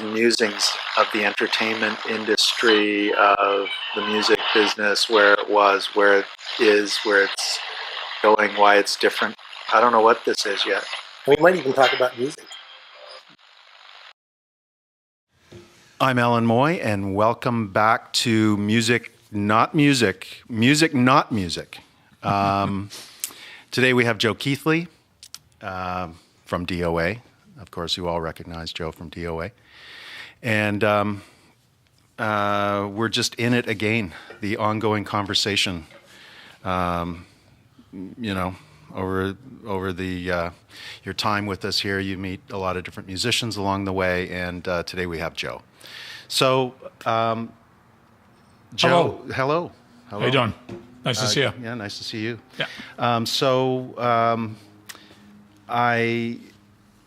musings of the entertainment industry, of the music business, where it was, where it is, where it's going, why it's different. I don't know what this is yet. We might even talk about music. I'm Alan Moy, and welcome back to Music Not Music, Music Not Music. Today we have Joe Keithley from DOA. Of course, you all recognize Joe from DOA. And we're just in it again, the ongoing conversation, over the your time with us here. You meet a lot of different musicians along the way, and today we have Joe. So, Joe, hello. How you doing? Nice to see you. Yeah, nice to see you. Yeah.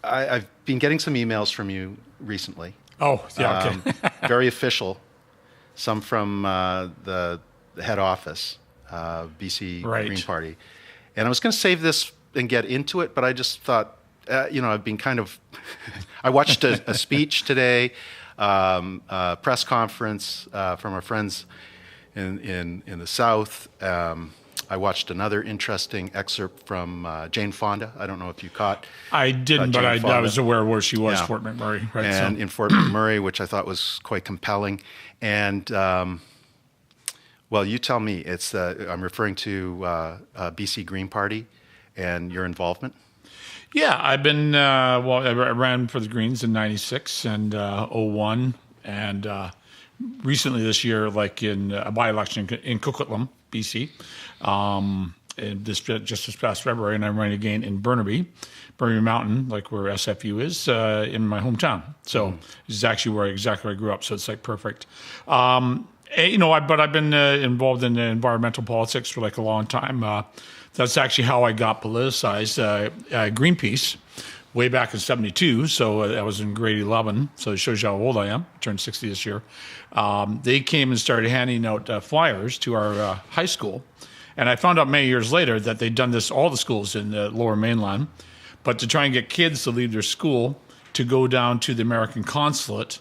I've been getting some emails from you recently. Oh, yeah, okay. Very official. Some from the head office, BC Green Party. And I was going to save this and get into it, but I just thought, I've been kind of... I watched a speech today, a press conference from our friends in the South. I watched another interesting excerpt from Jane Fonda. I don't know if you caught. I didn't, but I was aware where she was, Fort McMurray. Right, and in Fort McMurray, which I thought was quite compelling. And, well, you tell me. I'm referring to BC Green Party and your involvement. Yeah, I've been, I ran for the Greens in 96 and 01. And recently this year, like in a by-election in Coquitlam, BC, just this past February, and I'm running again in Burnaby Mountain, like where SFU is, in my hometown. So this is actually exactly where I grew up. So it's like perfect. But I've been involved in environmental politics for like a long time. That's actually how I got politicized. Greenpeace, way back in '72. So I was in grade 11. So it shows you how old I am. I turned 60 this year. They came and started handing out flyers to our high school. And I found out many years later that they'd done this all the schools in the Lower Mainland, but to try and get kids to leave their school to go down to the American consulate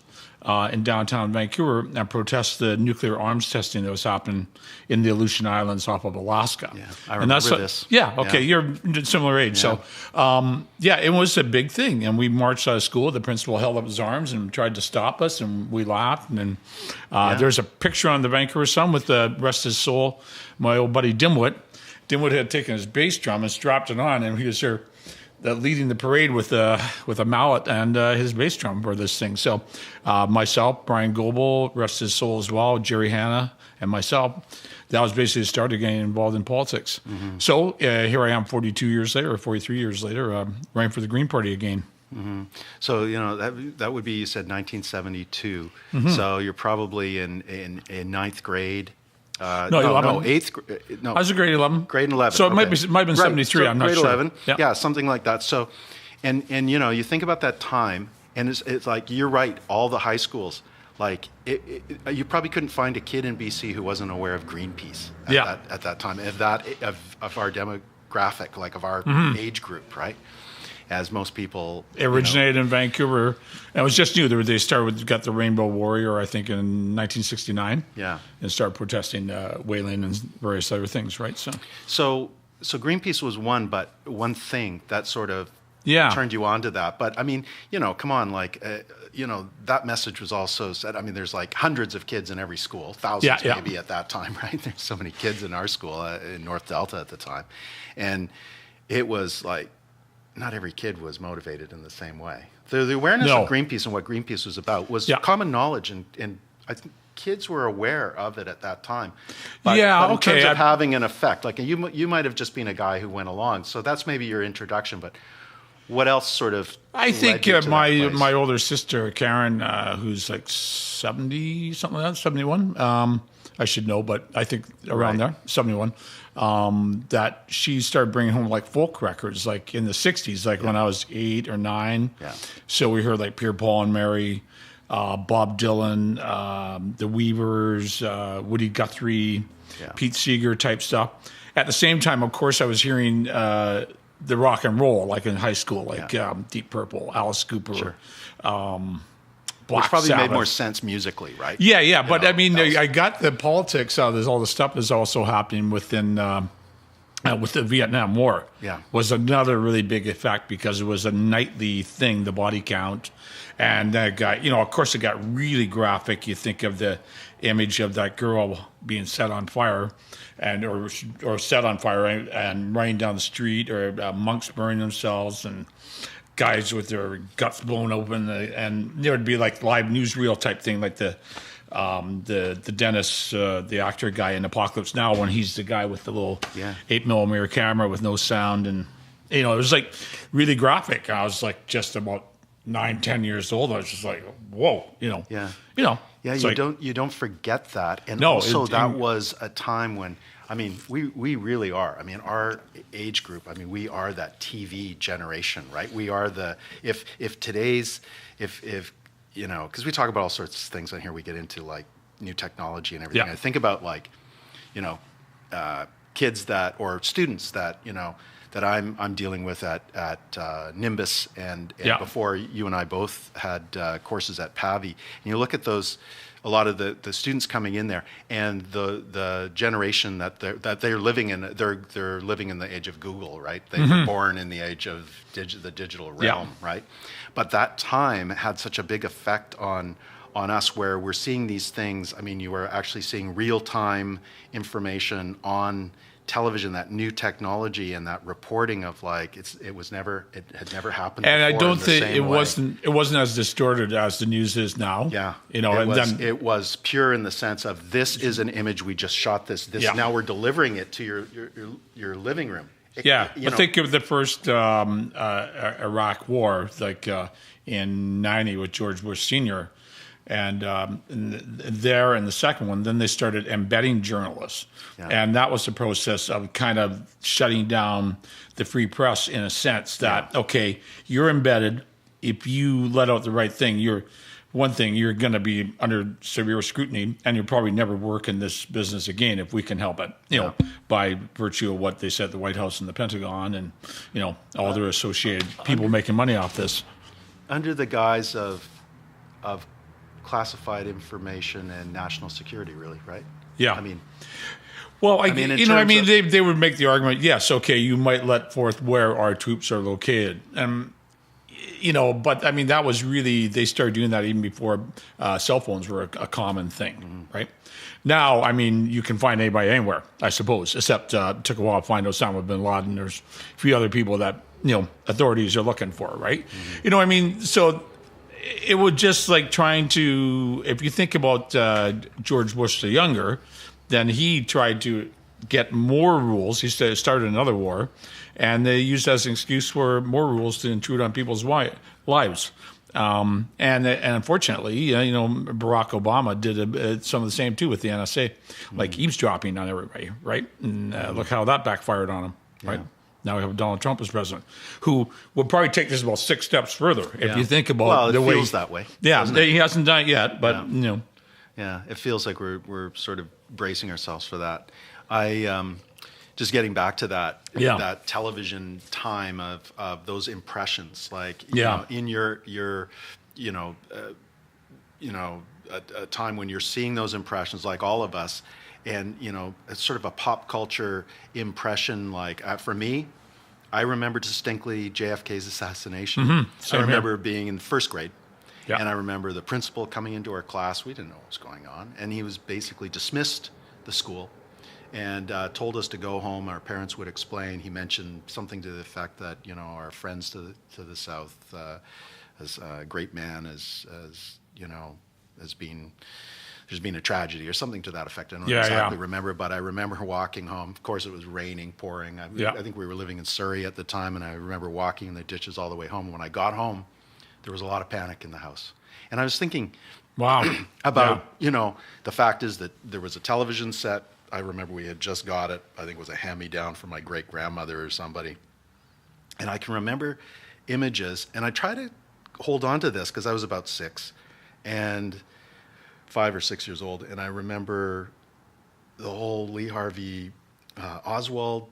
in downtown Vancouver and protest the nuclear arms testing that was happening in the Aleutian Islands off of Alaska. Yeah, I remember this. Yeah, okay, you're similar age. Yeah. So, it was a big thing. And we marched out of school. The principal held up his arms and tried to stop us, and we laughed. And there's a picture on the Vancouver Sun with the rest of his soul, my old buddy Dimwit. Dimwit had taken his bass drum and strapped it on, and he was there leading the parade with a mallet and his bass drum for this thing. So myself, Brian Goebel, rest his soul as well, Jerry Hanna, and myself, that was basically the start of getting involved in politics. Mm-hmm. So here I am 42 years later, or 43 years later, running for the Green Party again. Mm-hmm. So, that would be, you said 1972. Mm-hmm. So you're probably in ninth grade. Eighth. No, I was in grade 11. Grade 11. So it might have been 73. So I'm not sure. Grade 11. Yeah, something like that. So, and you think about that time, and it's like you're right. All the high schools, like you probably couldn't find a kid in BC who wasn't aware of Greenpeace at that time, of our demographic, like of our age group, right? As most people... It originated in Vancouver. And it was just new. They got the Rainbow Warrior, I think, in 1969. Yeah. And started protesting whaling and various other things, right? So Greenpeace was one thing that sort of turned you on to that. But, I mean, come on, like, that message was also said. I mean, there's like hundreds of kids in every school, thousands maybe at that time, right? There's so many kids in our school in North Delta at the time. And it was like, not every kid was motivated in the same way. The awareness of Greenpeace and what Greenpeace was about was common knowledge, and I think kids were aware of it at that time. But in terms of having an effect, like you might have just been a guy who went along. So that's maybe your introduction. But what else sort of? I think my older sister Karen, who's like 70 something like that, 71. I should know, but I think around there, 71. That she started bringing home like folk records, like in the 60s, like when I was 8 or 9. Yeah. So we heard like Pierre, Paul and Mary, Bob Dylan, the Weavers, Woody Guthrie, Pete Seeger type stuff. At the same time, of course, I was hearing the rock and roll, like in high school, like Deep Purple, Alice Cooper, which probably Sabbath. made more sense musically, right? Yeah. But I mean, I got the politics out of this. All the stuff is also happening within with the Vietnam War. Yeah. Was another really big effect because it was a nightly thing, the body count, and that got, of course, it got really graphic. You think of the image of that girl being set on fire, or set on fire and running down the street, or monks burning themselves, and guys with their guts blown open, and there would be like live newsreel type thing, like the Dennis, the actor guy in Apocalypse Now, when he's the guy with the little 8mm camera with no sound, and it was like really graphic. I was like just about 9-10 years old. I was just like, whoa, Yeah, you don't forget that, and also that was a time when. I mean, we really are. I mean, our age group. I mean, we are that TV generation, right? We are if today's because we talk about all sorts of things on here. We get into like new technology and everything. Yeah. I think about like, kids or students that that I'm dealing with at Nimbus and before you and I both had courses at Pavi. And you look at those. A lot of the students coming in there, and the generation that they're living in, they're living in the age of Google, right? They were born in the age of the digital realm, right? But that time had such a big effect on us, where we're seeing these things. I mean, you were actually seeing real time information on television, that new technology and that reporting of like it had never happened and before. I don't think it wasn't as distorted as the news is now. Yeah, it was pure in the sense of this is an image, we just shot this now we're delivering it to your living room. Think of the first Iraq War, like in '90 with George Bush Sr. And there in the second one, then they started embedding journalists. Yeah. And that was the process of kind of shutting down the free press in a sense that, okay, you're embedded. If you let out the right thing, you're going to be under severe scrutiny, and you'll probably never work in this business again if we can help it, by virtue of what they said at the White House and the Pentagon and, all their associated people making money off this. Under the guise of classified information and national security, really, right? Yeah. I mean, well, they would make the argument, yes, okay, you might let forth where our troops are located. But I mean, that was really, they started doing that even before cell phones were a common thing, right? Now, I mean, you can find anybody anywhere, I suppose, except it took a while to find Osama bin Laden. There's a few other people that, authorities are looking for, right? So it was just like trying to, if you think about George Bush the Younger, then he tried to get more rules. He started another war, and they used as an excuse for more rules to intrude on people's lives. And unfortunately, Barack Obama did some of the same too with the NSA, like eavesdropping on everybody, right? And look how that backfired on him, right? Now we have Donald Trump as president, who would probably take this about 6 steps further if you think about the way. Well, it feels that way. Yeah, he hasn't done it yet, but Yeah, it feels like we're sort of bracing ourselves for that. I just getting back to that television time of those impressions, like in your a time when you're seeing those impressions, like all of us. And, it's sort of a pop culture impression. Like for me, I remember distinctly JFK's assassination. I remember being in first grade. Yeah. And I remember the principal coming into our class. We didn't know what was going on. And he was basically dismissed the school and told us to go home. Our parents would explain. He mentioned something to the effect that, our friends to the south, as a great man, as being... There's been a tragedy or something to that effect. I don't exactly remember, but I remember walking home. Of course, it was raining, pouring. I think we were living in Surrey at the time, and I remember walking in the ditches all the way home. When I got home, there was a lot of panic in the house. And I was thinking about, the fact is that there was a television set. I remember we had just got it. I think it was a hand-me-down from my great-grandmother or somebody. And I can remember images, and I try to hold on to this because I was about 6. And 5 or 6 years old, and I remember the whole Lee Harvey Oswald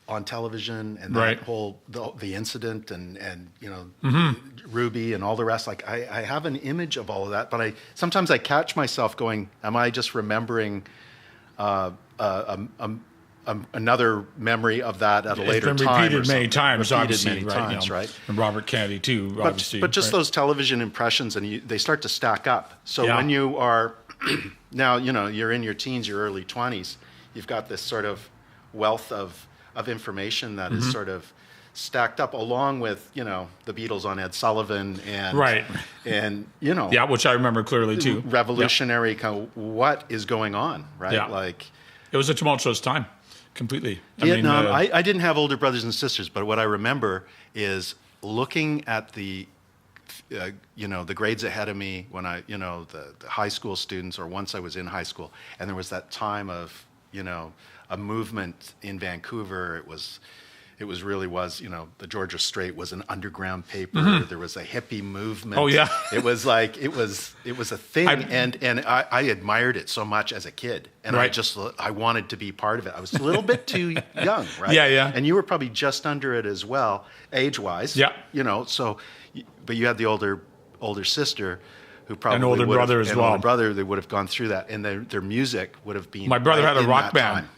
on television and Right. that whole the incident and you know Mm-hmm. Ruby and all the rest. Like I have an image of all of that, but sometimes I catch myself going, "Am I just remembering another memory of that at a later It's been time?" repeated many times, Repeated obviously, many right? times, right? And Robert Kennedy too, obviously. But just right? those television impressions, and they start to stack up. So Yeah. when you are now, you're in your teens, your early 20s, you've got this sort of wealth of information that is sort of stacked up, along with the Beatles on Ed Sullivan and Right. and Yeah, which I remember clearly too. revolutionary kind of what is going on, right? Yeah. Like It was a tumultuous time, completely. Vietnam. I didn't have older brothers and sisters, but what I remember is looking at the grades ahead of me when the high school students, or once I was in high school, and there was that time of a movement in Vancouver. It really was, the Georgia Strait was an underground paper. There was a hippie movement. Oh, yeah. It was like, it was a thing. And I admired it so much as a kid. And Right. I wanted to be part of it. I was a little bit too young, right? Yeah, yeah. And you were probably just under it as well, age-wise. Yeah. But you had the older sister who probably An older brother as well. Older brother, they would have gone through that. And their music would have been My brother right had a in rock that band. time.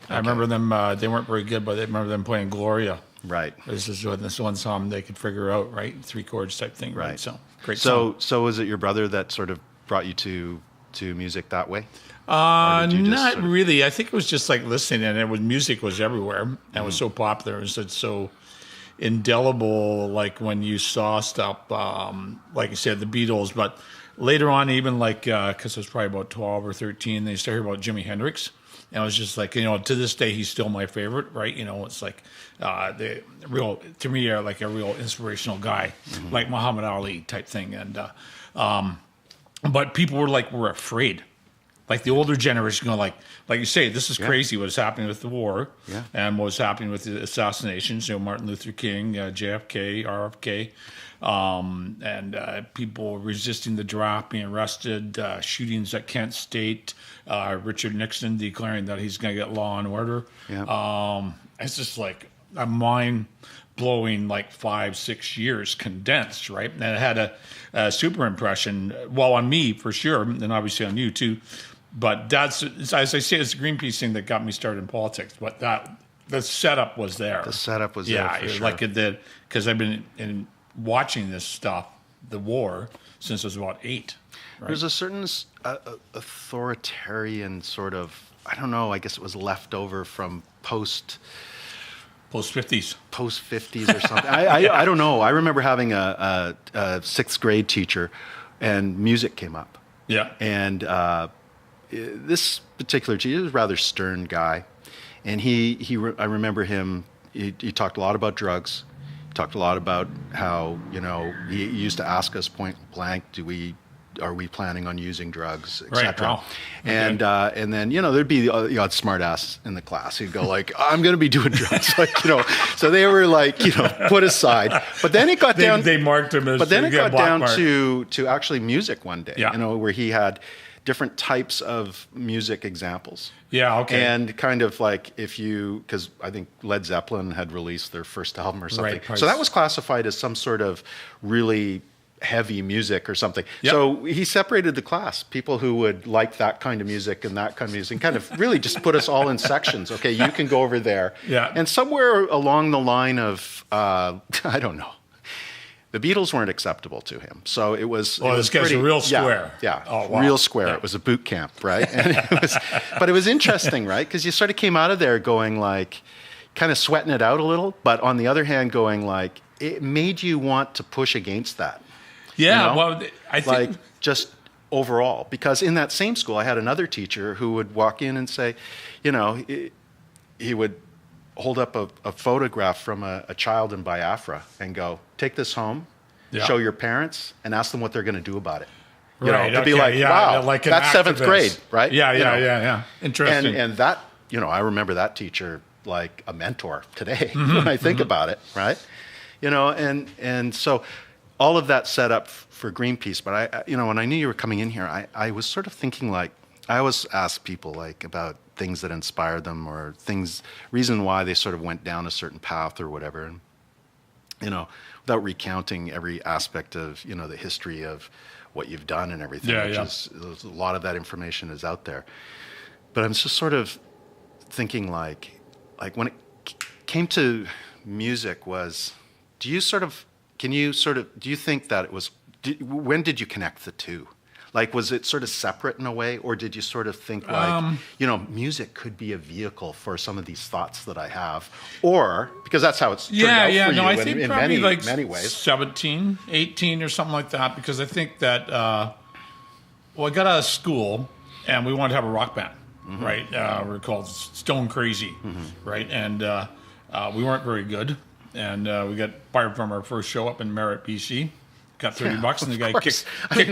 I remember them. They weren't very good, but I remember them playing Gloria. Right. This is one song they could figure out, right? 3 chords type thing, right? Right. So great song. So was it your brother that sort of brought you to music that way? Or did you just Not sort of- really. I think it was just like listening, and music was everywhere, and it was so popular. It was so indelible. Like when you saw stuff, like you said, the Beatles, but later on, even like because I was probably about 12 or 13, they started hearing about Jimi Hendrix. And I was just like, to this day, he's still my favorite, right? It's like the real, to me, like a real inspirational guy, like Muhammad Ali type thing. And but people were afraid, like the older generation, going like you say, this is crazy what's happening with the war, and what's happening with the assassinations. Martin Luther King, JFK, RFK. And people resisting the draft, being arrested, shootings at Kent State, Richard Nixon declaring that he's going to get law and order. Yeah. It's just like a mind-blowing, like 5-6 years condensed, right? And it had a super impression, well, on me for sure, and obviously on you too. But that's, as I say, it's the Greenpeace thing that got me started in politics. But the setup was there. The setup was there for sure. Like it did, because I've been watching this stuff, the war, since I was about 8. Right? There's a certain authoritarian sort of, I don't know, I guess it was left over from post 50s. Post 50s or something. I don't know. I remember having a 6th grade teacher, and music came up. Yeah. And this particular teacher was a rather stern guy, and I remember him. He talked a lot about drugs. Talked a lot about how he used to ask us point blank, are we planning on using drugs, etc. Right. Oh, okay. And then there'd be the odd smart ass in the class who'd go like, I'm going to be doing drugs, so they were like put aside. But then it got down. They marked him as. But then it got down mark. to actually music one day. Yeah. Where he had different types of music examples. Yeah, okay. And kind of like because I think Led Zeppelin had released their first album or something. Right. So that was classified as some sort of really heavy music or something. Yep. So he separated the class, people who would like that kind of music and that kind of music, and kind of really just put us all in sections. Okay, you can go over there. Yeah. And somewhere along the line of, I don't know, the Beatles weren't acceptable to him. So it was. Oh, this guy's real square. Yeah. Oh, wow. Real square. Yeah. It was a boot camp, right? And but it was interesting, right? Because you sort of came out of there going like, kind of sweating it out a little, but on the other hand, going like, it made you want to push against that. Yeah. Well, I think like just overall, because in that same school, I had another teacher who would walk in and say, he would hold up a photograph from a child in Biafra and go, take this home, show your parents, and ask them what they're going to do about it. To be like, wow, like that's activist. 7th grade, right? Yeah. Interesting. And that, I remember that teacher like a mentor today when I think about it, right? And so all of that set up for Greenpeace. But when I knew you were coming in here, I was sort of thinking like, I always ask people like about things that inspired them or reason why they sort of went down a certain path or whatever. And, without recounting every aspect of, the history of what you've done and everything, is a lot of that information is out there. But I'm just sort of thinking like when it came to music do you think that it was, when did you connect the two? Like, was it sort of separate in a way, or did you sort of think like, music could be a vehicle for some of these thoughts that I have, or because that's how it's turned out for you I think in probably many ways. 17, 18 or something like that, because I think that, I got out of school and we wanted to have a rock band, right? We were called Stone Crazy, right? And we weren't very good, and we got fired from our first show up in Merritt, BC. Got $30, and the guy kicked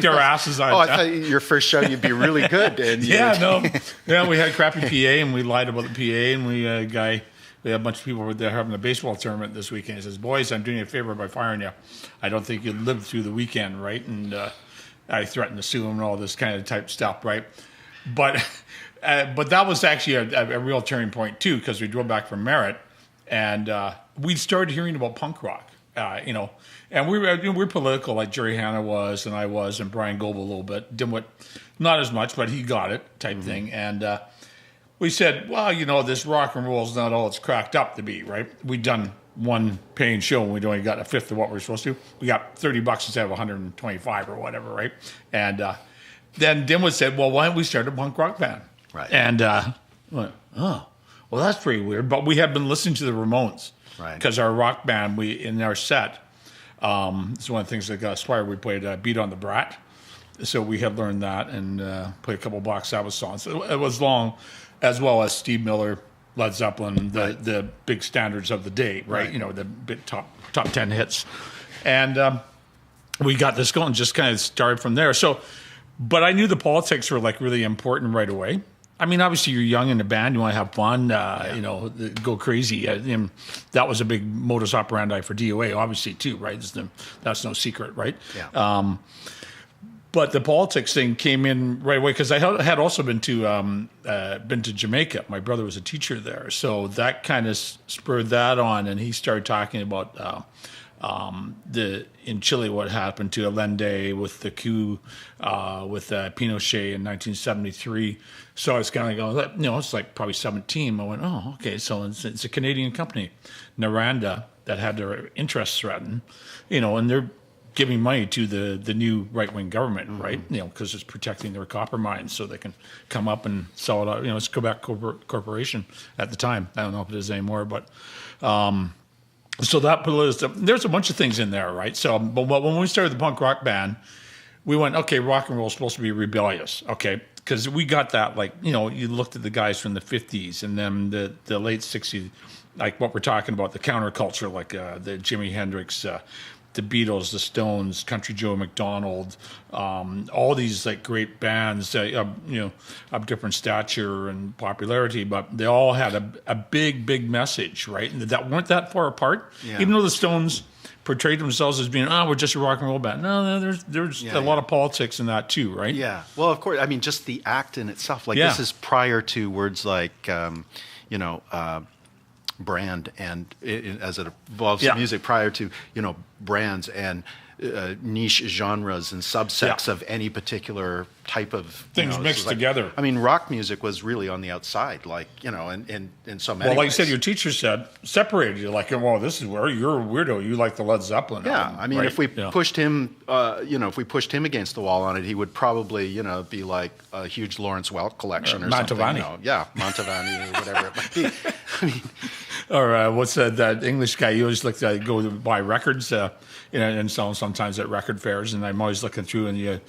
our asses out. I thought your first show you'd be really good. And we had crappy PA, and we lied about the PA, and we had a bunch of people were there having a baseball tournament this weekend. He says, "Boys, I'm doing you a favor by firing you. I don't think you'd live through the weekend, right?" And I threatened to sue him and all this kind of type stuff, right? But that was actually a real turning point too, because we drove back from Merritt, and we started hearing about punk rock, And we were political, like Jerry Hanna was, and I was, and Brian Goebel a little bit. Dimwit, not as much, but he got it, type thing. And we said, well, this rock and roll is not all it's cracked up to be, right? We'd done one paying show, and we'd only got a fifth of what we were supposed to. We got $30 instead of 125 or whatever, right? And then Dimwit said, well, why don't we start a punk rock band? Right. And went, oh, well, that's pretty weird. But we had been listening to the Ramones. Right. Because our rock band, in our set, it's one of the things that got us fired. We played Beat on the Brat. So we had learned that and played a couple of Black Sabbath songs. It was long, as well as Steve Miller, Led Zeppelin, the big standards of the day, right? The big top 10 hits. And we got this going, just kind of started from there. So, but I knew the politics were like really important right away. I mean, obviously, you're young in the band. You want to have fun, go crazy. And that was a big modus operandi for DOA, obviously, too, right? That's no secret, right? Yeah. But the politics thing came in right away because I had also been to Jamaica. My brother was a teacher there, so that kind of spurred that on, and he started talking about in Chile what happened to Allende with the coup with Pinochet in 1973. So I was kind of going, it's like probably 17. I went, oh, okay, so it's a Canadian company, Nirvana, that had their interests threatened, and they're giving money to the new right-wing government, right? Because it's protecting their copper mines so they can come up and sell it out. It's Quebec Corporation at the time. I don't know if it is anymore, but so that there's a bunch of things in there, right? So, but when we started the punk rock band, we went, okay, rock and roll is supposed to be rebellious, okay? Because we got that, you looked at the guys from the 50s and then the late 60s, like what we're talking about, the counterculture, like the Jimi Hendrix, the Beatles, the Stones, Country Joe McDonald, all these like great bands, of different stature and popularity, but they all had a big message, right? And that weren't that far apart. Yeah. Even though the Stones portrayed themselves as being, we're just a rock and roll band. No, there's a lot of politics in that too, right? Yeah. Well, of course. I mean, just the act in itself. This is prior to words like, brand, and as it evolves in music, prior to brands and niche genres and subsets of any particular type of things mixed together. I mean, rock music was really on the outside, in so many. Well, like ways. you said, your teacher said separated you. Like, well, this is where you're a weirdo. You like the Led Zeppelin. Yeah, album, I mean, right? if we pushed him, if we pushed him against the wall on it, he would probably, be like a huge Lawrence Welk collection or Mantovani. something. Mantovani or whatever it might be. I mean, or what's that English guy? You always go to buy records, and sell them sometimes at record fairs. And I'm always looking through, and you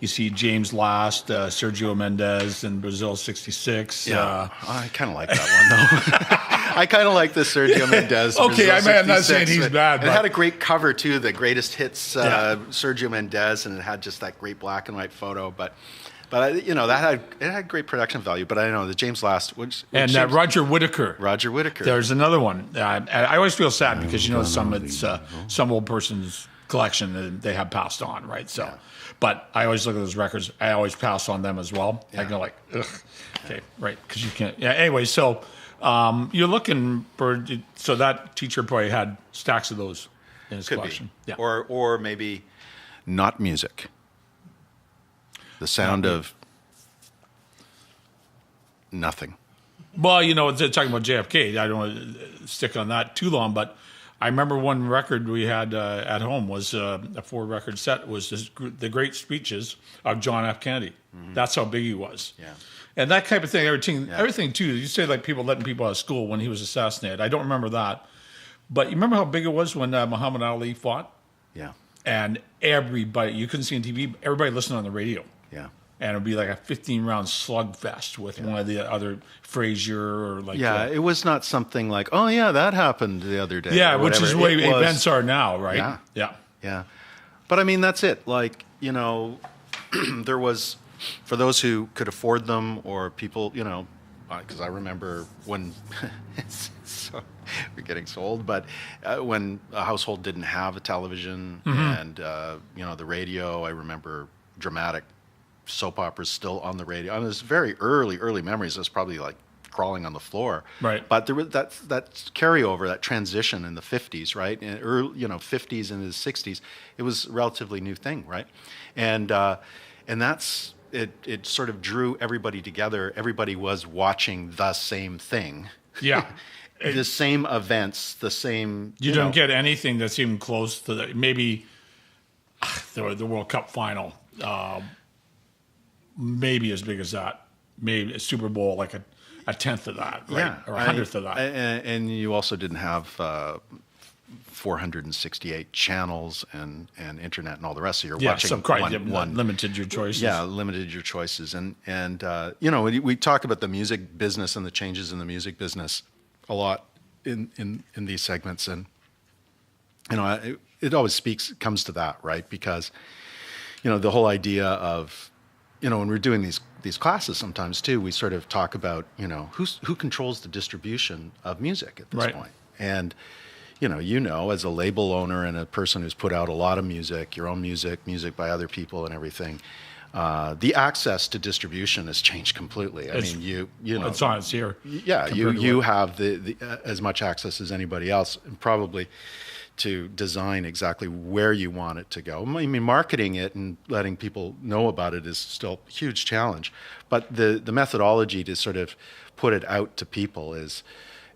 see James Last, Sergio Mendes, and Brazil '66. Yeah, I kind of like that one though. I kind of like the Sergio Mendes. Okay, I'm not saying he's bad. It had a great cover too, the greatest hits, Sergio Mendes, and it had just that great black and white photo, but that had great production value. But I know the James Last, Roger Whitacre. Roger Whitacre. There's another one. I always feel sad because some old person's collection that they have passed on, right? So, but I always look at those records. I always pass on them as well. I go like, ugh, okay, right, because you can't. Yeah. Anyway, so you're looking for. So that teacher probably had stacks of those in his collection. Yeah. Or maybe not music. The sound of nothing. Well, talking about JFK, I don't want to stick on that too long, but I remember one record we had at home was a 4-record set, was the great speeches of John F. Kennedy. Mm-hmm. That's how big he was. Yeah. And that type of thing, everything too. You say like people letting people out of school when he was assassinated. I don't remember that. But you remember how big it was when Muhammad Ali fought? Yeah. And everybody, you couldn't see on TV, everybody listened on the radio. Yeah. And it would be like a 15-round slugfest with one of the other Frazier or like. Yeah, it was not something like, oh yeah, that happened the other day. Yeah, which is the way events are now, right? Yeah. Yeah. Yeah. But I mean, that's it. Like, there was, for those who could afford them or people, because I remember when, so we're getting so old, but when a household didn't have a television and, the radio, I remember dramatic soap operas still on the radio. I mean, there's very early memories. I was probably like crawling on the floor. Right. But there was that carryover, that transition in the 50s, right? And early, 50s and the 60s, it was a relatively new thing, right? And that's it. It sort of drew everybody together. Everybody was watching the same thing. Yeah. The same events, the same. You don't get anything that's even close to the, maybe the World Cup final. Maybe as big as that. Maybe a Super Bowl, like a tenth of that, right? Yeah, or a hundredth of that. And you also didn't have 468 channels and internet and all the rest. So you're watching one. Limited your choices. Yeah, limited your choices. And we talk about the music business and the changes in the music business a lot in these segments. And, it always comes to that, right? Because, the whole idea of, when we're doing these classes sometimes too, we sort of talk about, who controls the distribution of music at this point. And, as a label owner and a person who's put out a lot of music, your own music by other people and everything, the access to distribution has changed completely. I mean, it's here. Yeah, you have the as much access as anybody else, and probably to design exactly where you want it to go. I mean, marketing it and letting people know about it is still a huge challenge. But the methodology to sort of put it out to people is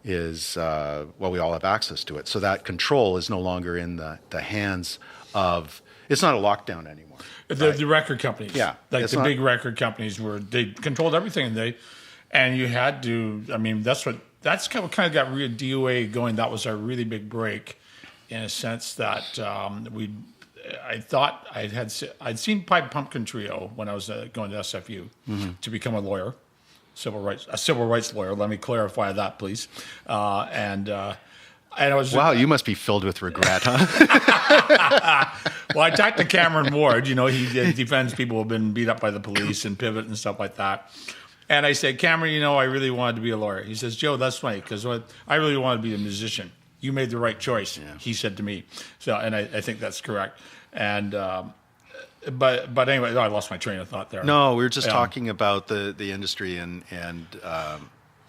we all have access to it. So that control is no longer in the hands of, it's not a lockdown anymore. The record companies. Yeah. Like the big record companies they controlled everything. And you had to, I mean, that's kind of got DOA going. That was our really big break, in a sense that I thought I'd seen Pipe Pumpkin Trio when I was going to SFU to become a lawyer, civil rights lawyer. Let me clarify that, please. And I was you must be filled with regret, huh? Well, I talked to Cameron Ward. He defends people who have been beat up by the police and Pivot and stuff like that. And I said, Cameron, I really wanted to be a lawyer. He says, Joe, that's funny because I really wanted to be a musician. You made the right choice, he said to me. So, and I think that's correct. And but anyway, I lost my train of thought there. No, we were just talking about the industry and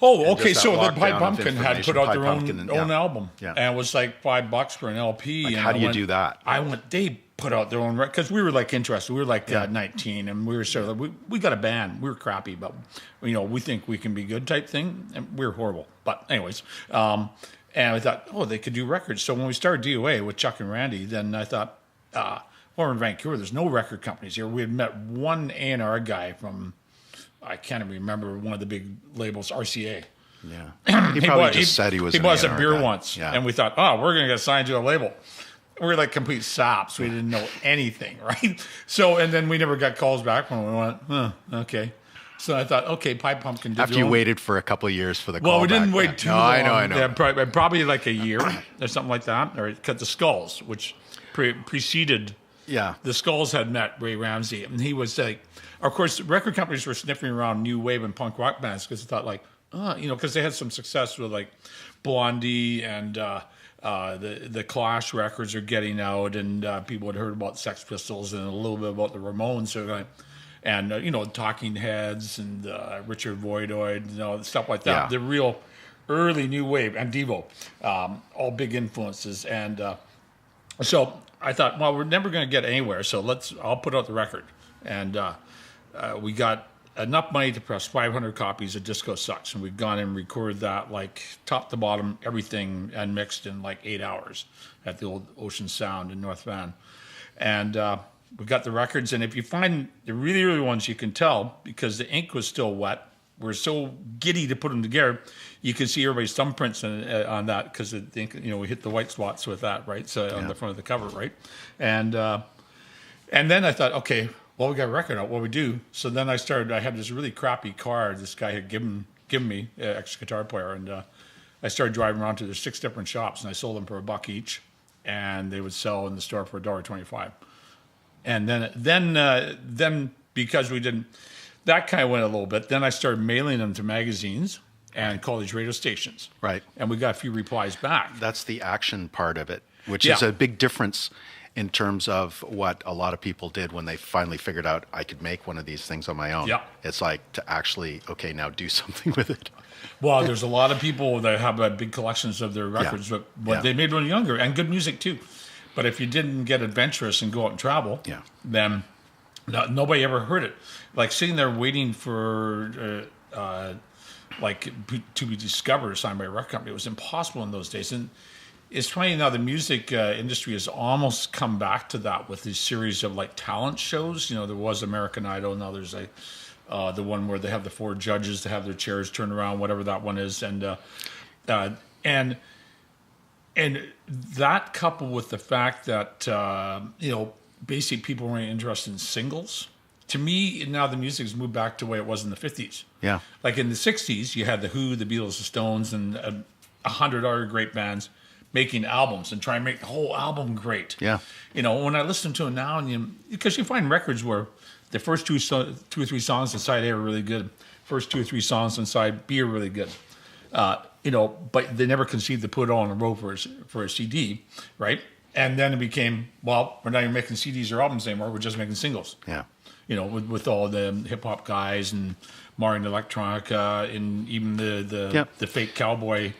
okay. So the Pipe Pumpkin had put out their own album, and it was like $5 for an LP. Like, how do you do that? They put out their own record because we were like interested. We were like 19, and we were sort of we got a band. We were crappy, but we think we can be good type thing, and we were horrible. But anyways. And I thought, they could do records. So when we started DOA with Chuck and Randy, then I thought, we're in Vancouver. There's no record companies here. We had met one A&R guy from, I can't even remember, one of the big labels, RCA. Yeah. He probably just said he was an A&R a beer guy. once. Yeah. And we thought, we're going to get signed to a label. We were like complete sops. We didn't know anything, right? So, and then we never got calls back when we went, okay. So I thought, okay, Pipe Pumpkin did. After you waited for a couple of years for the call. Well, we didn't wait too long. I know. Yeah, probably like a year or something like that. Or it cut the Skulls, which preceded. Yeah. The Skulls had met Ray Ramsey, and he was like, of course, record companies were sniffing around new wave and punk rock bands because they thought like, because they had some success with like Blondie and The Clash records are getting out, and people had heard about Sex Pistols and a little bit about the Ramones, and Talking Heads and Richard Voidoid, stuff like that. Yeah. The real early new wave and Devo, all big influences. And so I thought, well, we're never going to get anywhere, so I'll put out the record. And we got enough money to press 500 copies of Disco Sucks, and we've gone and recorded that, like, top to bottom, everything, and mixed in like 8 hours at the old Ocean Sound in North Van. And we got the records, and if you find the really early ones, you can tell, because the ink was still wet. We're so giddy to put them together. You can see everybody's thumbprints on that, because the ink, we hit the white spots with that, right? So on the front of the cover, right? And then I thought, okay, well, we got a record out. What do we do? So then I had this really crappy car this guy had given me, ex-guitar player, and I started driving around to their 6 different shops, and I sold them for $1 each, and they would sell in the store for $1.25. And then because we didn't, that kind of went a little bit. Then I started mailing them to magazines and college radio stations. Right. And we got a few replies back. That's the action part of it, which is a big difference in terms of what a lot of people did when they finally figured out I could make one of these things on my own. Yeah. It's like to actually, okay, now do something with it. Well, there's a lot of people that have big collections of their records, but they made one younger, and good music too. But if you didn't get adventurous and go out and travel, then nobody ever heard it. Like sitting there waiting for to be discovered or signed by a record company, it was impossible in those days. And it's funny now, the music industry has almost come back to that with these series of like talent shows. There was American Idol, now there's the one where they have the 4 judges to have their chairs turned around, whatever that one is, and that coupled with the fact that basically people weren't interested in singles. To me, now the music has moved back to the way it was in the 50s. Yeah, like in the 60s, you had the Who, the Beatles, the Stones, and 100 other great bands making albums and try and make the whole album great. Yeah. When I listen to it now, because you find records where the first two or three songs on side A are really good, first 2 or 3 songs on side B are really good, but they never conceived to put it on a roll for a CD, right? And then it became, well, we're not even making CDs or albums anymore, we're just making singles. Yeah. With all the hip hop guys and Mario Electronica and even the fake cowboy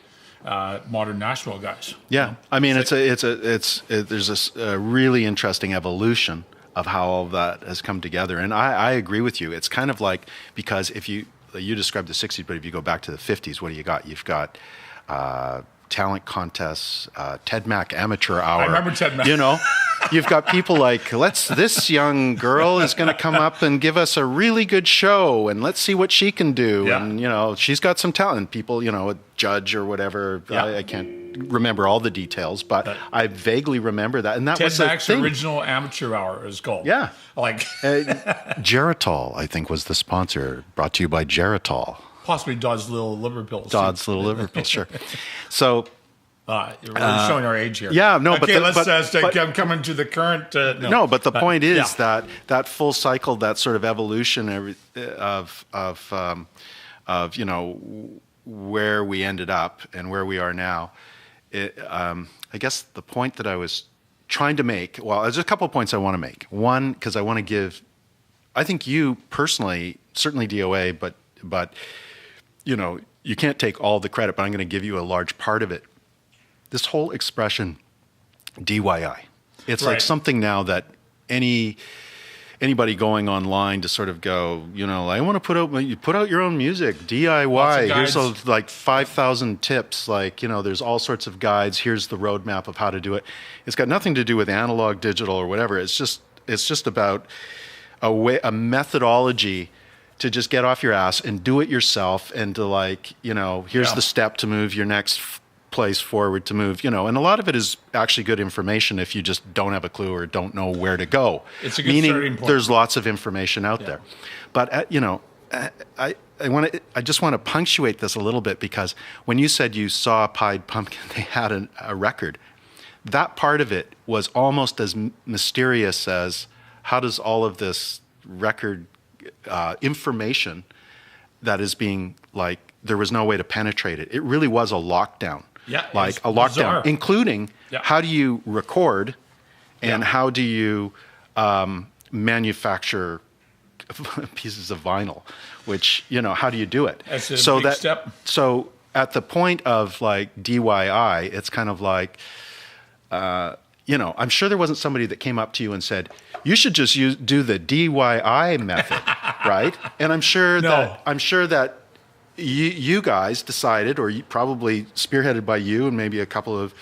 modern Nashville guys. Yeah, I mean, there's a really interesting evolution of how all that has come together, and I agree with you. It's kind of like, because if you described the 60s, but if you go back to the 50s, what do you got? You've got talent contests, Ted Mack Amateur Hour. I remember Ted Mack. You've got people like, this young girl is going to come up and give us a really good show, and let's see what she can do. Yeah. And, she's got some talent. People, a judge or whatever. Yeah. I can't remember all the details, but I vaguely remember that. And that was Ted Mack's original Amateur Hour is called. Yeah. Like Geritol, I think, was the sponsor. Brought to you by Geritol. Possibly Dodd's Little Liver Pills. Dodd's Little Liver Pills, sure. So... we're showing our age here. Yeah, no, okay, let's come to the current. No, but the point is that full cycle, that sort of evolution of where we ended up and where we are now. I guess the point that I was trying to make. Well, there's a couple of points I want to make. One, because I want to give. I think you personally, certainly DOA, but you can't take all the credit. But I'm going to give you a large part of it. This whole expression, DIY, it's like something now that anybody going online to sort of go, I want to put out your own music, DIY. Here's like 5,000 tips. Like, there's all sorts of guides. Here's the roadmap of how to do it. It's got nothing to do with analog, digital, or whatever. It's just about a methodology to just get off your ass and do it yourself, and to here's the step to move your next place forward to move, and a lot of it is actually good information if you just don't have a clue or don't know where to go. It's a good starting point. There's lots of information out there. But, I just want to punctuate this a little bit, because when you said you saw Pied Pumpkin, they had a record, that part of it was almost as mysterious as how does all of this record information that is being there was no way to penetrate it. It really was a lockdown. like a lockdown, bizarre. Including how do you record and how do you manufacture pieces of vinyl, which, how do you do it? That's a big step. So at the point of like DIY, it's kind of like, I'm sure there wasn't somebody that came up to you and said, you should just do the DIY method, right? And I'm sure that you guys decided, or probably spearheaded by you and maybe a couple of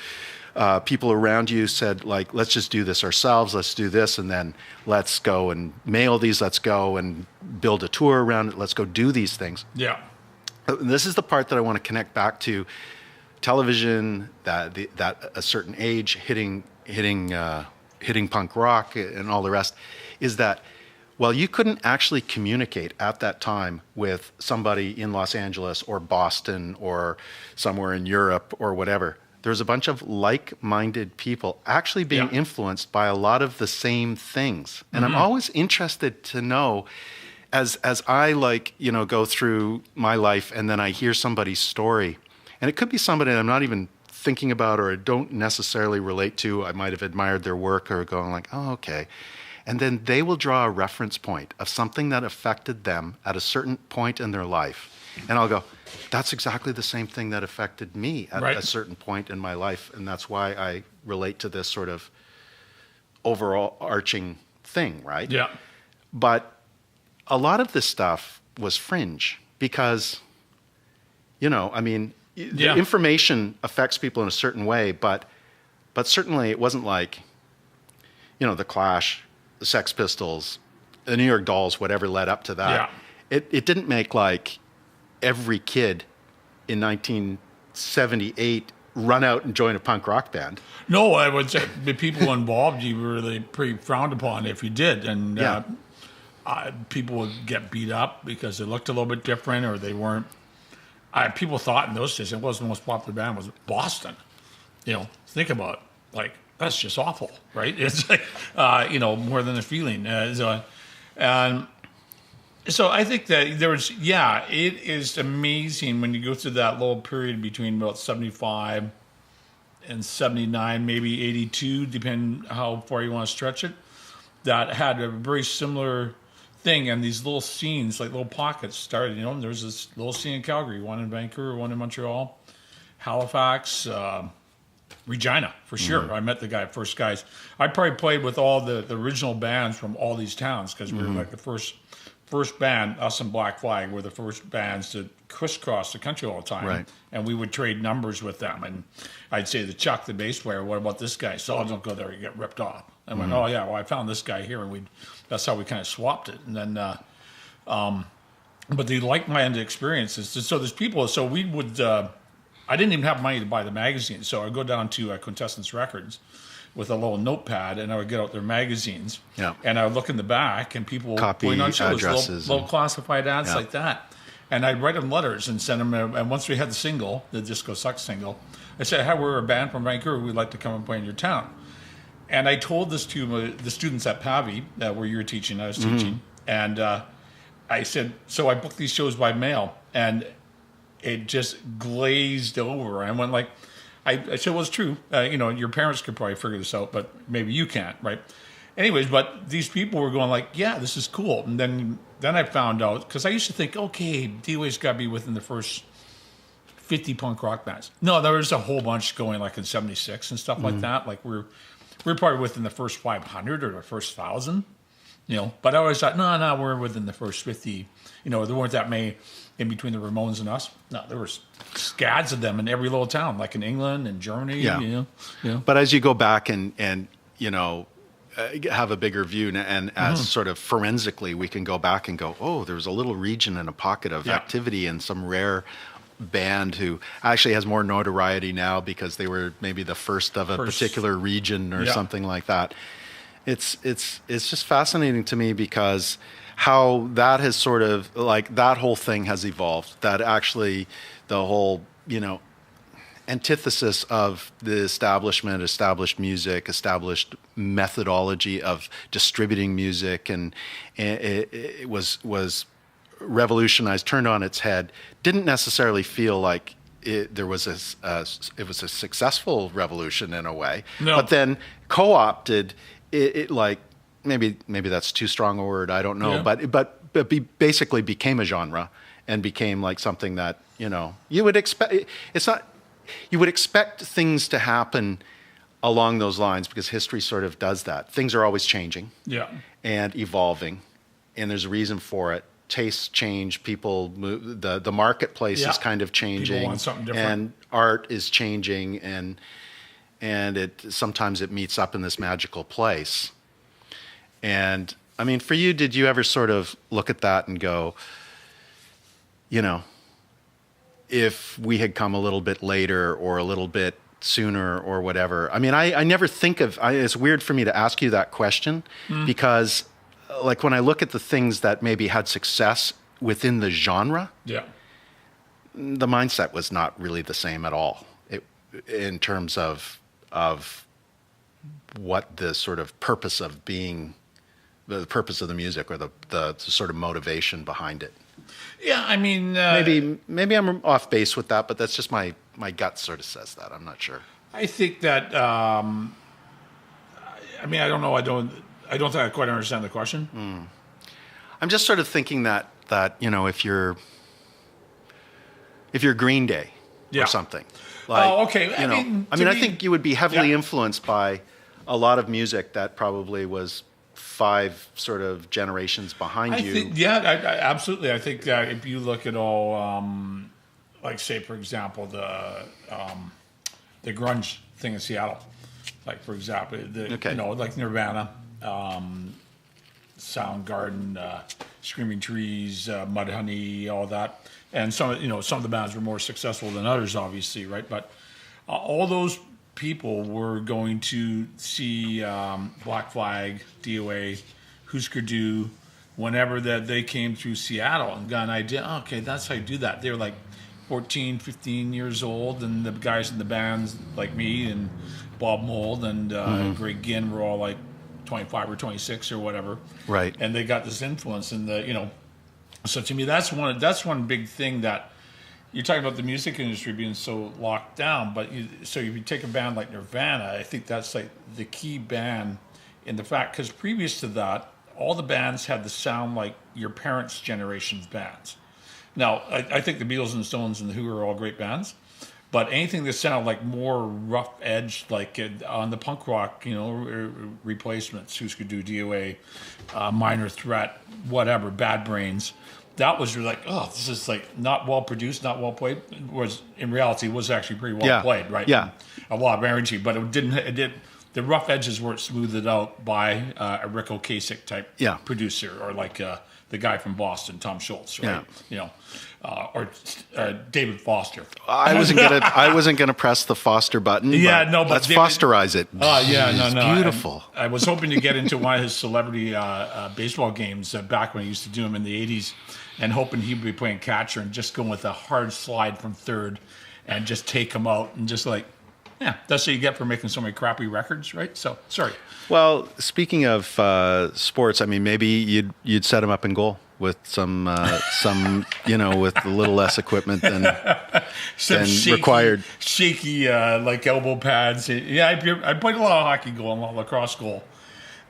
people around you said, like, let's just do this ourselves. Let's do this, and then let's go and mail these. Let's go and build a tour around it. Let's go do these things. Yeah. This is the part that I want to connect back to television, that a certain age hitting punk rock and all the rest, is that while you couldn't actually communicate at that time with somebody in Los Angeles or Boston or somewhere in Europe or whatever, there's a bunch of like-minded people actually being influenced by a lot of the same things. And I'm always interested to know, as I go through my life and then I hear somebody's story, and it could be somebody that I'm not even thinking about or I don't necessarily relate to. I might have admired their work or going like, oh, okay. And then they will draw a reference point of something that affected them at a certain point in their life. And I'll go, that's exactly the same thing that affected me at a certain point in my life. And that's why I relate to this sort of overall arching thing, right? Yeah. But a lot of this stuff was fringe because, the information affects people in a certain way, but certainly it wasn't like, the Clash, the Sex Pistols, the New York Dolls, whatever led up to that. Yeah. It didn't make like every kid in 1978 run out and join a punk rock band. No, I would say the people involved, you were really pretty frowned upon if you did. And people would get beat up because they looked a little bit different or they weren't. People thought in those days it wasn't the most popular band was Boston. Think about it. Like, that's just awful, right? It's like, more than a feeling. So I think that there was, it is amazing when you go through that little period between about 75 and 79, maybe 82, depending how far you want to stretch it, that had a very similar thing, and these little scenes, like little pockets started, there was this little scene in Calgary, one in Vancouver, one in Montreal, Halifax, Regina, for sure. I met the first guys. I probably played with all the original bands from all these towns because we were like the first band, us and Black Flag were the first bands to crisscross the country all the time. Right. And we would trade numbers with them. And I'd say to Chuck, the bass player, what about this guy? So don't go there, you get ripped off. I went, oh yeah, well I found this guy here, and that's how we kind of swapped it. And then, but the like-minded experiences. So there's people. So we would. I didn't even have money to buy the magazine, so I'd go down to Quintessence Records with a little notepad, and I would get out their magazines. Yeah. And I would look in the back, and people putting on shows, little classified ads like that. And I'd write them letters and send them. And once we had the single, the Disco Sucks single, I said, "Hey, we're a band from Vancouver. We'd like to come and play in your town." And I told this to the students at Pavi, where you were teaching, I was teaching. And I said, so I booked these shows by mail. And it just glazed over. I went like, I said, well, it's true. Your parents could probably figure this out, but maybe you can't, right? Anyways, but these people were going like, yeah, this is cool. And then I found out, because I used to think, okay, DOA's got to be within the first 50 punk rock bands. No, there was a whole bunch going like in 76 and stuff like that. Like we're probably within the first 500 or the first 1,000, But I always thought, no, we're within the first 50. There weren't that many in between the Ramones and us. No, there was scads of them in every little town, like in England and Germany. Yeah. But as you go back and have a bigger view, and as sort of forensically, we can go back and go, oh, there's a little region and a pocket of activity and some rare band who actually has more notoriety now because they were maybe the first of a particular region or something like that. It's just fascinating to me because how that has sort of like that whole thing has evolved, that actually the whole antithesis of the established music, established methodology of distributing music, and it was revolutionized, turned on its head, didn't necessarily feel like there was it was a successful revolution in a way, No. but then co-opted it like maybe that's too strong a word, I don't know, Yeah. but basically became a genre and became like something that you would expect. You would expect things to happen along those lines because history sort of does that. Things are always changing, and evolving, and there's a reason for it. Tastes change, people move, the marketplace is kind of changing, People want something different. and art is changing, and it sometimes it meets up in this magical place. And I mean, for you, did you ever sort of look at that and go, if we had come a little bit later or a little bit sooner or whatever? I mean, I never think of, it's weird for me to ask you that question because like when I look at the things that maybe had success within the genre, the mindset was not really the same at all in terms of what the sort of purpose of being, the purpose of the music or the sort of motivation behind it. Yeah, I mean... maybe I'm off base with that, but that's just my gut sort of says that. I'm not sure. I think that... I mean, I don't know. I don't think I quite understand the question. I'm just sort of thinking that if you're Green Day or something, like, okay. I mean, I think you would be heavily influenced by a lot of music that probably was 5 sort of generations behind you. Absolutely. I think that if you look at all, like say for example, the grunge thing in Seattle, like for example, like Nirvana, Soundgarden, Screaming Trees, Mudhoney, all that, and some of the bands were more successful than others, obviously, right? But all those people were going to see Black Flag, DOA, Husker Du, whenever that they came through Seattle and got an idea, okay, that's how you do that. They were like 14, 15 years old, and the guys in the bands like me and Bob Mould and Greg Ginn were all like 25 or 26 or whatever. Right. And they got this influence in so to me that's one big thing that you're talking about the music industry being so locked down, but so if you take a band like Nirvana, I think that's like the key band in the fact, because previous to that, all the bands had to sound like your parents' generation's bands. Now, I think the Beatles and the Stones and the Who are all great bands, but anything that sounded like more rough edge, like on the punk rock, replacements, Husker Du, DOA, Minor Threat, whatever, Bad Brains, that was like, oh, this is like not well produced, not well played. Was in reality was actually pretty well played, right? Yeah, a lot of energy, but it did. The rough edges weren't smoothed out by a Rick Ocasek type producer, or like the guy from Boston, Tom Schultz, right? Or David Foster. I wasn't gonna press the Foster button. But let's Fosterize it. No, beautiful. I was hoping to get into one of his celebrity baseball games back when he used to do them in the 80s, and hoping he'd be playing catcher and just going with a hard slide from third and just take him out and just like, that's what you get for making so many crappy records, right? So, sorry. Well, speaking of sports, I mean, maybe you'd set him up in goal with some with a little less equipment than required. Shaky, like elbow pads. Yeah, I played a lot of hockey goal and a lot of lacrosse goal.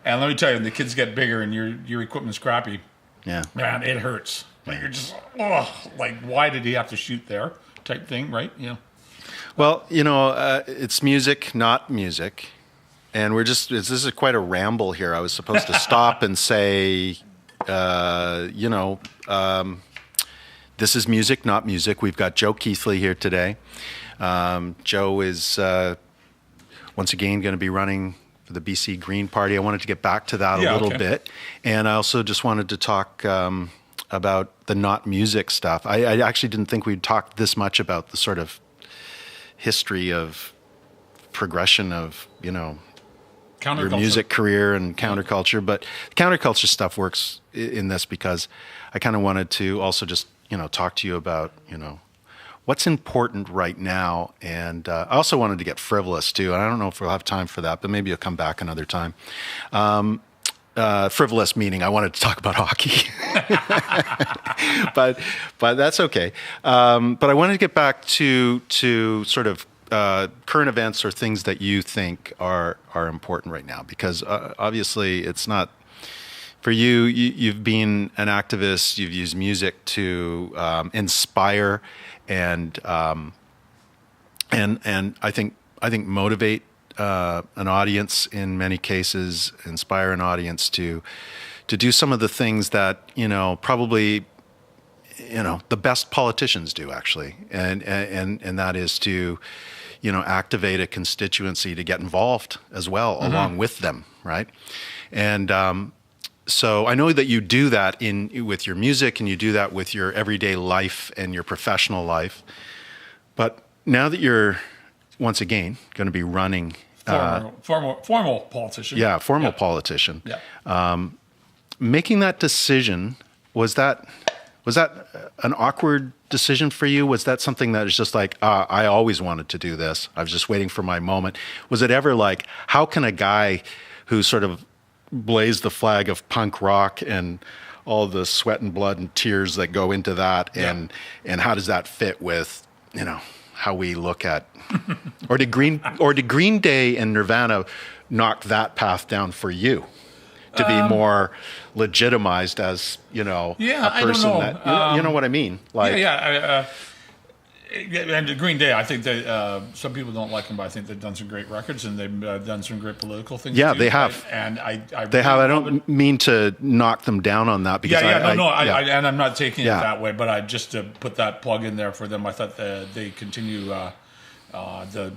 And let me tell you, when the kids get bigger and your equipment's crappy, man, it hurts. Like you're just, like why did he have to shoot there? Type thing, right? Yeah. Well, it's music, not music. And this is quite a ramble here. I was supposed to stop and say, this is music, not music. We've got Joe Keithley here today. Joe is, once again, going to be running for the BC Green Party. I wanted to get back to that a little bit. And I also just wanted to talk about the not music stuff. I actually didn't think we'd talk this much about the sort of history of progression of, your music career and counterculture. But counterculture stuff works in this because I kind of wanted to also just, talk to you about, what's important right now. And I also wanted to get frivolous too. And I don't know if we'll have time for that, but maybe you'll come back another time. frivolous, meaning I wanted to talk about hockey, but that's okay. But I wanted to get back to sort of current events or things that you think are important right now, because obviously it's not for you. You've been an activist. You've used music to inspire and I think motivate an audience in many cases, inspire an audience to do some of the things that probably the best politicians do, actually, and that is to activate a constituency to get involved as well along with them, right? And so I know that you do that with your music, and you do that with your everyday life and your professional life. But now that you're once again going to be running, formal politician. Yeah, formal politician. Yeah. Making that decision, was that an awkward decision for you? Was that something that is just like, I always wanted to do this, I was just waiting for my moment? Was it ever like, how can a guy who sort of blazed the flag of punk rock and all the sweat and blood and tears that go into that, and how does that fit with how we look at, or did Green Day and Nirvana knock that path down for you to be more legitimized as a person that you know what I mean? Like, and Green Day, I think they some people don't like them, but I think they've done some great records, and they've done some great political things. Yeah, too, they have. And they have. I don't mean to knock them down on that, because and I'm not taking it that way, but I just to put that plug in there for them. I thought they continue the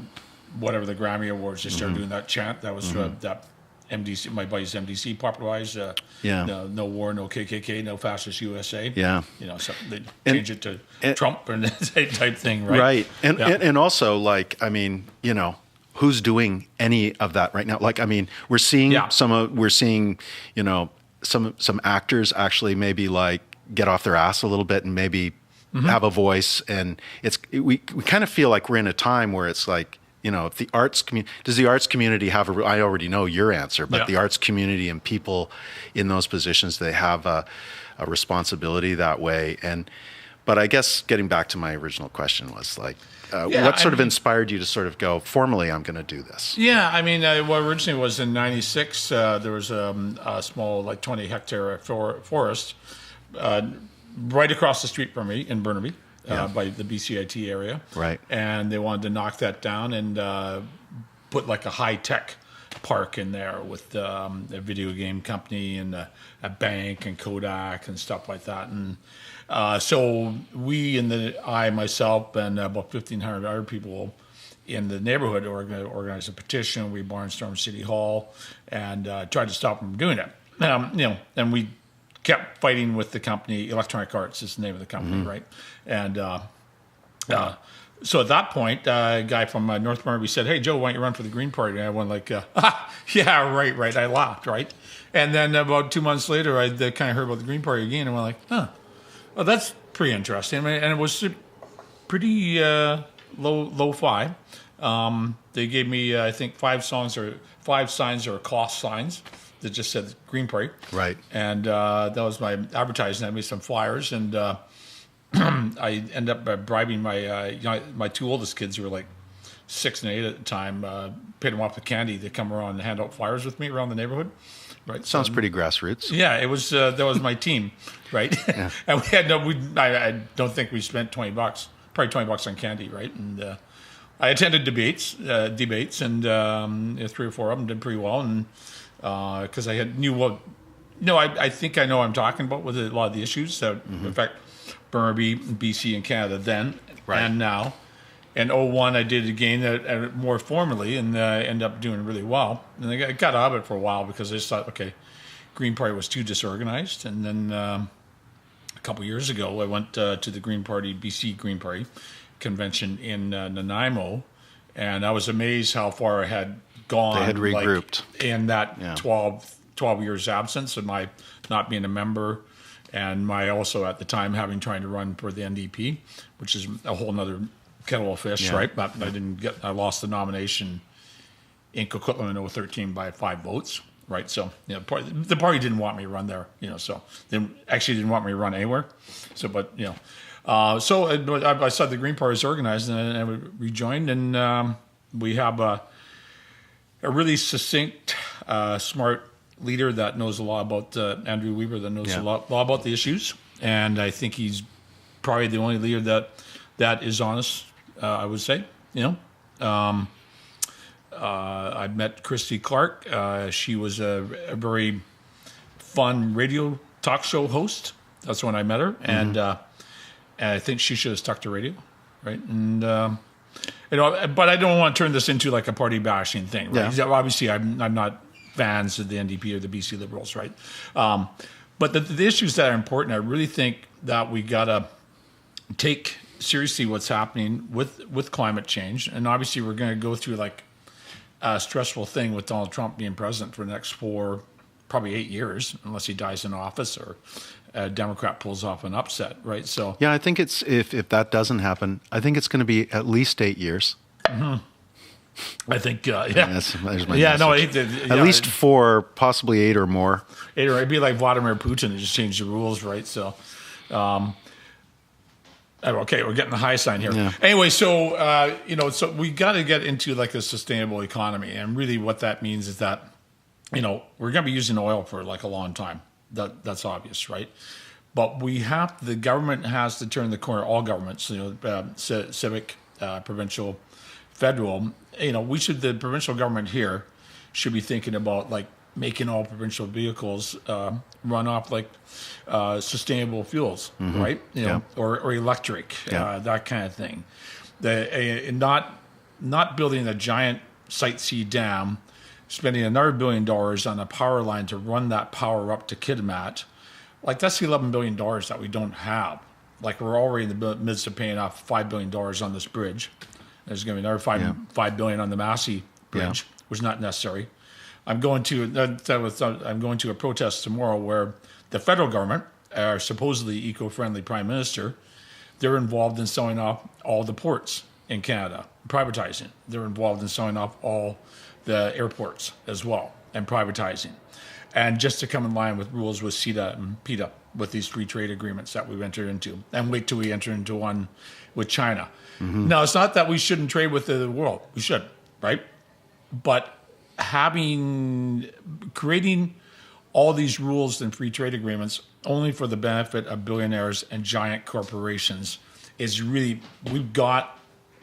whatever the Grammy Awards, they started doing that chant. That was that MDC, my buddy's MDC popularized. No war, no KKK, no fascist USA. Yeah. So they change it to Trump and that type thing, right? Right. And also, like, I mean, who's doing any of that right now? Like, I mean, we're seeing some actors actually maybe like get off their ass a little bit and maybe have a voice, and we kind of feel like we're in a time where it's like, if the arts community, does the arts community have I already know your answer, but the arts community and people in those positions, they have a responsibility that way. But I guess getting back to my original question was like, what sort of inspired you to sort of go, formally, I'm going to do this? Yeah, I mean, what originally was in '96, there was a small, like 20-hectare forest right across the street from me in Burnaby. By the BCIT area. Right. And they wanted to knock that down and put like a high-tech park in there with a video game company and a bank and Kodak and stuff like that. And so myself, and about 1,500 other people in the neighborhood organized a petition. We barnstormed City Hall and tried to stop them from doing it. And we kept fighting with the company. Electronic Arts is the name of the company, right? And so at that point, a guy from North Burnaby said, "Hey, Joe, why don't you run for the Green Party?" And I went like, "Yeah, right." I laughed, right? And then about 2 months later, I kind of heard about the Green Party again, and went like, "Well, that's pretty interesting." I mean, and it was pretty low-fi. They gave me, I think, 5 signs or cost signs that just said Green Party. Right. And that was my advertising. I made some flyers, and I ended up bribing my 2 oldest kids, who were like 6 and 8 at the time, paid them off with candy to come around and hand out flyers with me around the neighborhood. Right. Sounds pretty grassroots. Yeah, it was. That was my team, right? Yeah. And we had I don't think we spent $20, probably $20 on candy, right? And I attended debates, and 3 or 4 of them did pretty well, and because I knew what. No, I think I know what I'm talking about with a lot of the issues that affect Burnaby, BC, and Canada then and now. In 2001, I did it again more formally, and ended up doing really well. And I got out of it for a while because I just thought, okay, Green Party was too disorganized. And then a couple years ago, I went to the Green Party, BC Green Party convention in Nanaimo, and I was amazed how far I had gone. They had regrouped. In that 12 years absence of my not being a member, and my also at the time trying to run for the NDP, which is a whole nother kettle of fish, right? But I lost the nomination in Coquitlam in 2013 by 5 votes, right? So, the party didn't want me to run there, so they actually didn't want me to run anywhere. So, but, so I saw the Green Party was organized, and I rejoined, and we have a really succinct, smart leader that knows a lot about Andrew Weaver, that knows a lot about the issues, and I think he's probably the only leader that is honest. I would say, I met Christy Clark. She was a very fun radio talk show host. That's when I met her, and I think she should have stuck to radio, right? And but I don't want to turn this into like a party bashing thing, right? Yeah. Obviously, I'm not fans of the NDP or the BC Liberals, right? But the issues that are important, I really think that we gotta take seriously what's happening with climate change, and obviously we're going to go through like a stressful thing with Donald Trump being president for the next probably 8 years, unless he dies in office or a Democrat pulls off an upset, right? So I think it's if that doesn't happen, I think it's going to be at least 8 years. Mm-hmm. I think there's my message. At least 4, possibly 8 or more. 8 or it'd be like Vladimir Putin to just change the rules, right? So. Okay, we're getting the high sign here. Yeah. Anyway, so so we got to get into like a sustainable economy, and really what that means is that we're going to be using oil for like a long time. That's obvious, right? But the government has to turn the corner. All governments, civic, provincial, federal. The provincial government here should be thinking about like making all provincial vehicles run off like sustainable fuels, right? Or electric, that kind of thing. Not building a giant Site C dam, spending another $1 billion on a power line to run that power up to Kitimat. Like that's $11 billion that we don't have. Like we're already in the midst of paying off $5 billion on this bridge. There's going to be another $5 billion on the Massey Bridge, which is not necessary. I'm going to a protest tomorrow where the federal government, our supposedly eco-friendly prime minister, they're involved in selling off all the ports in Canada, privatizing. They're involved in selling off all the airports as well and privatizing. And just to come in line with rules with CETA and PETA, with these free trade agreements that we've entered into. And wait till we enter into one with China. Mm-hmm. Now, it's not that we shouldn't trade with the world. We should, right? But creating all these rules and free trade agreements only for the benefit of billionaires and giant corporations is really, we've got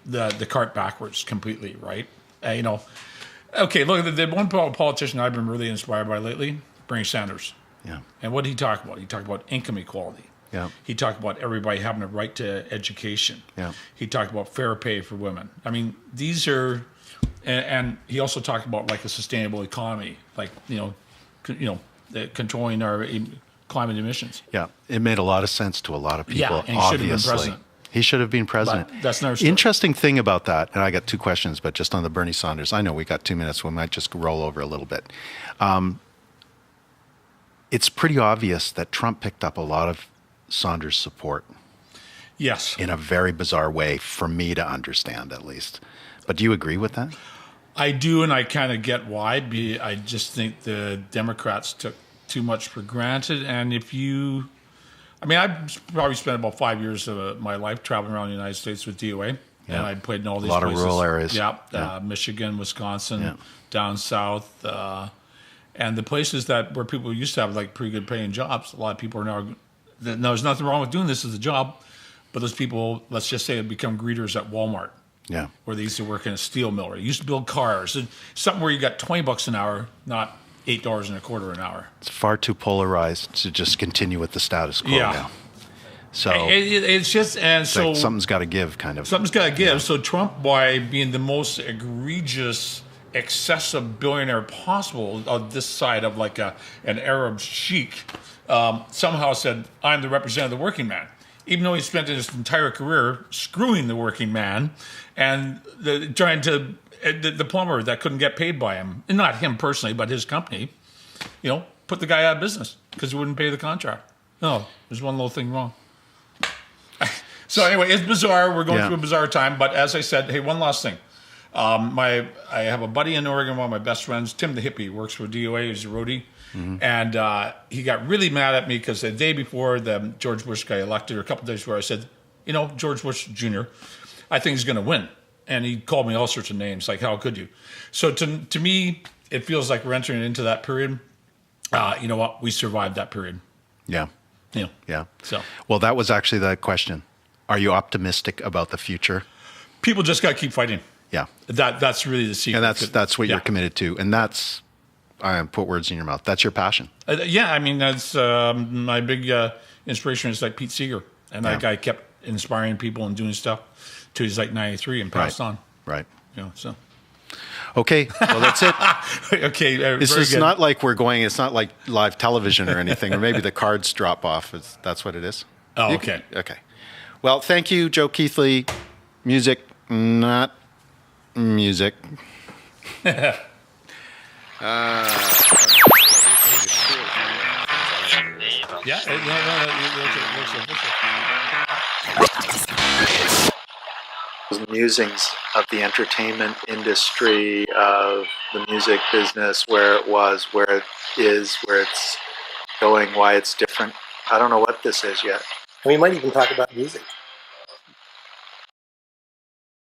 the cart backwards completely, right? Okay, look, the one politician I've been really inspired by lately, Bernie Sanders. Yeah. And what did he talk about? He talked about income equality. Yeah. He talked about everybody having a right to education. Yeah. He talked about fair pay for women. I mean, these are... And he also talked about like a sustainable economy, like controlling our climate emissions. Yeah, it made a lot of sense to a lot of people. Yeah, and he should have been president. But that's another story. Interesting thing about that, and I got 2 questions, but just on the Bernie Sanders, I know we got 2 minutes, so we might just roll over a little bit. It's pretty obvious that Trump picked up a lot of Sanders' support. Yes, in a very bizarre way, for me to understand at least. But do you agree with that? I do, and I kind of get why. I just think the Democrats took too much for granted. And I probably spent about 5 years of my life traveling around the United States with DOA. Yeah. And I played in all these places. A lot of rural areas. Yeah. Michigan, Wisconsin, down south. And the places where people used to have like pretty good paying jobs, a lot of people are now, there's nothing wrong with doing this as a job, but those people, let's just say, have become greeters at Walmart. Yeah. Where they used to work in a steel mill, or they used to build cars. And something where you got $20 an hour, not $8.25 an hour. It's far too polarized to just continue with the status quo now. So it's just, and it's so like something's got to give, kind of. Something's got to give. Yeah. So Trump, by being the most egregious, excessive billionaire possible on this side of like an Arab sheik, somehow said, "I'm the representative of the working man." Even though he spent his entire career screwing the working man and trying to, the plumber that couldn't get paid by him, and not him personally, but his company, put the guy out of business because he wouldn't pay the contract. No, there's one little thing wrong. So anyway, it's bizarre. We're going through a bizarre time. But as I said, hey, one last thing. I have a buddy in Oregon, one of my best friends, Tim the Hippie, works for DOA, he's a roadie. And he got really mad at me because the day before the George Bush got elected, or a couple of days before, I said, George Bush Jr., I think he's going to win. And he called me all sorts of names, like, how could you? So to me, it feels like we're entering into that period. You know what? We survived that period. Yeah. Yeah. So, well, that was actually the question. Are you optimistic about the future? People just got to keep fighting. Yeah. That's really the secret. And that's what you're committed to. And that's, I put words in your mouth. That's your passion. Yeah. I mean, that's my big inspiration is like Pete Seeger. And that guy kept inspiring people and doing stuff till he's like 93 and passed on. Right. So. Okay, well, that's it. Okay, it's not like it's not like live television or anything, or maybe the cards drop off. That's what it is. Oh, okay. Okay. Well, thank you, Joe Keithley. Music, not music. Yeah. Musings of the entertainment industry, of the music business, where it was, where it is, where it's going, why it's different. I don't know what this is yet. We might even talk about music.